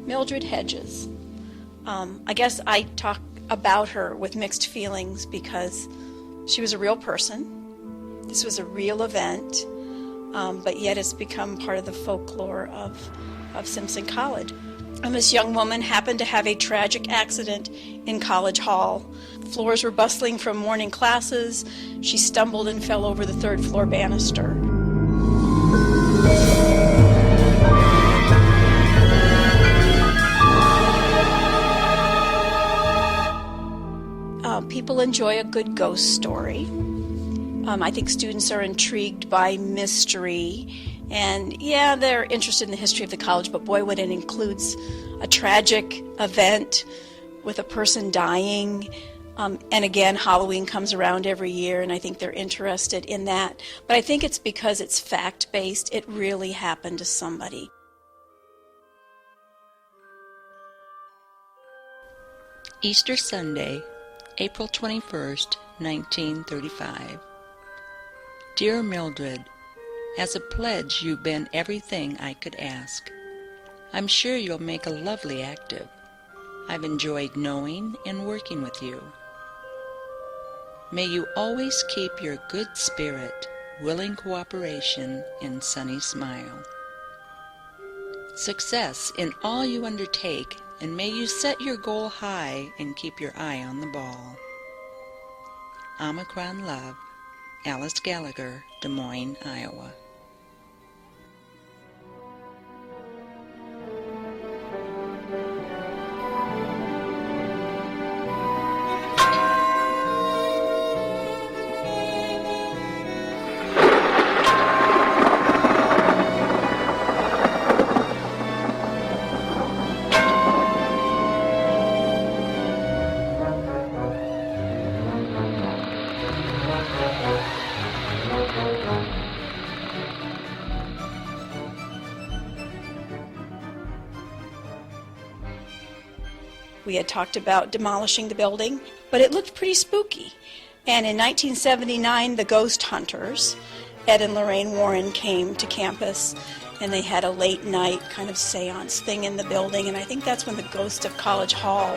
Mildred Hedges. I guess I talk about her with mixed feelings because she was a real person. This was a real event, but yet it's become part of the folklore of Simpson College. And this young woman happened to have a tragic accident in College Hall. Floors were bustling from morning classes. She stumbled and fell over the third floor banister. People enjoy a good ghost story. I think students are intrigued by mystery, and yeah, they're interested in the history of the college, but boy, when it includes a tragic event with a person dying, and again, Halloween comes around every year, and I think they're interested in that. But I think it's because it's fact-based. It really happened to somebody. Easter Sunday, April 21st, 1935. Dear Mildred, as a pledge, you've been everything I could ask. I'm sure you'll make a lovely active. I've enjoyed knowing and working with you. May you always keep your good spirit, willing cooperation, and sunny smile. Success in all you undertake, and may you set your goal high and keep your eye on the ball. Omicron Love, Alice Gallagher, Des Moines, Iowa. We had talked about demolishing the building, but it looked pretty spooky. And in 1979, the ghost hunters, Ed and Lorraine Warren, came to campus, and they had a late night kind of seance thing in the building, and I think that's when the ghost of College Hall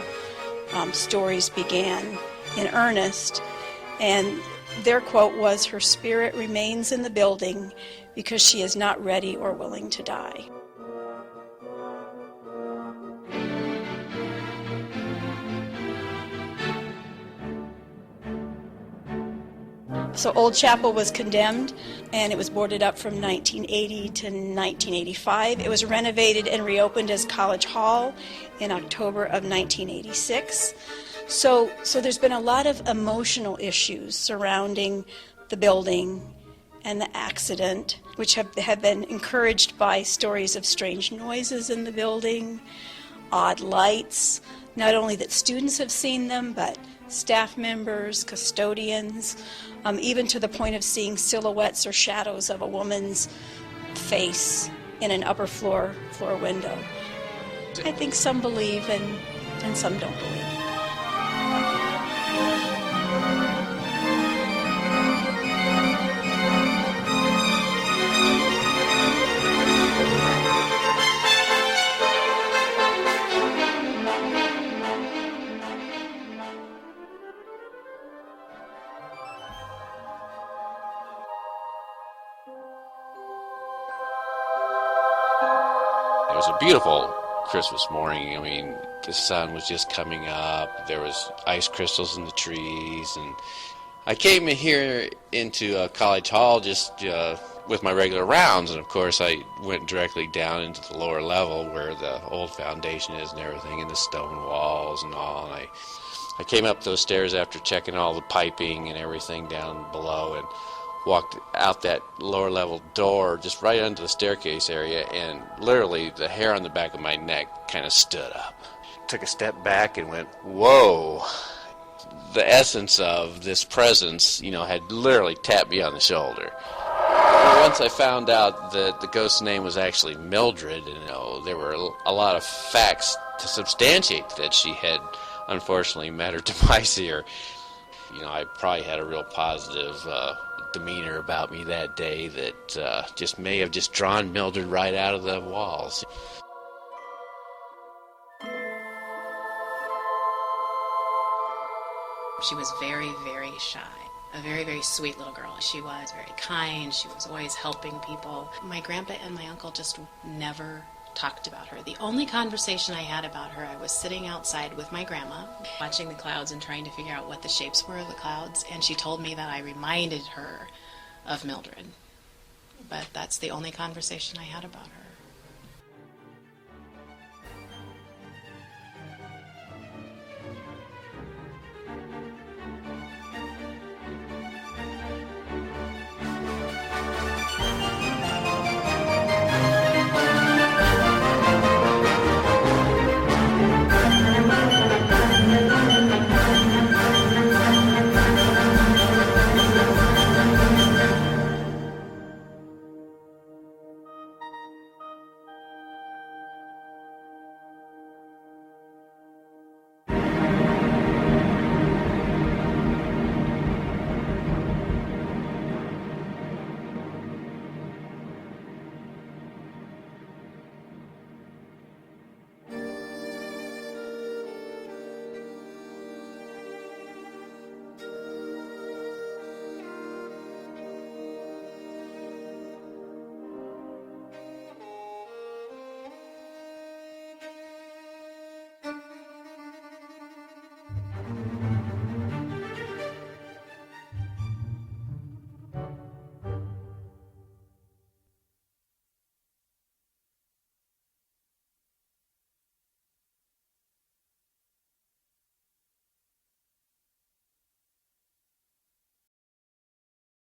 stories began in earnest. And their quote was, "Her spirit remains in the building because she is not ready or willing to die." So Old Chapel was condemned, and it was boarded up from 1980 to 1985. It was renovated and reopened as College Hall in October of 1986. So there's been a lot of emotional issues surrounding the building and the accident, which have been encouraged by stories of strange noises in the building, odd lights, not only that students have seen them, but staff members, custodians, even to the point of seeing silhouettes or shadows of a woman's face in an upper floor window. I think some believe and some don't believe. was a beautiful Christmas morning. I mean, the sun was just coming up. There was ice crystals in the trees, and I came in here into College Hall just with my regular rounds, and of course I went directly down into the lower level where the old foundation is and everything, and the stone walls and all. And I came up those stairs after checking all the piping and everything down below, and walked out that lower level door just right under the staircase area, and literally the hair on the back of my neck kind of stood up. Took a step back and went, whoa. The essence of this presence, had literally tapped me on the shoulder. Once I found out that the ghost's name was actually Mildred, there were a lot of facts to substantiate that she had unfortunately met her demise here. I probably had a real positive demeanor about me that day that may have drawn Mildred right out of the walls. She was very, very shy. A very, very sweet little girl. She was very kind. She was always helping people. My grandpa and my uncle just never talked about her. The only conversation I had about her, I was sitting outside with my grandma, watching the clouds and trying to figure out what the shapes were of the clouds, and she told me that I reminded her of Mildred. But that's the only conversation I had about her.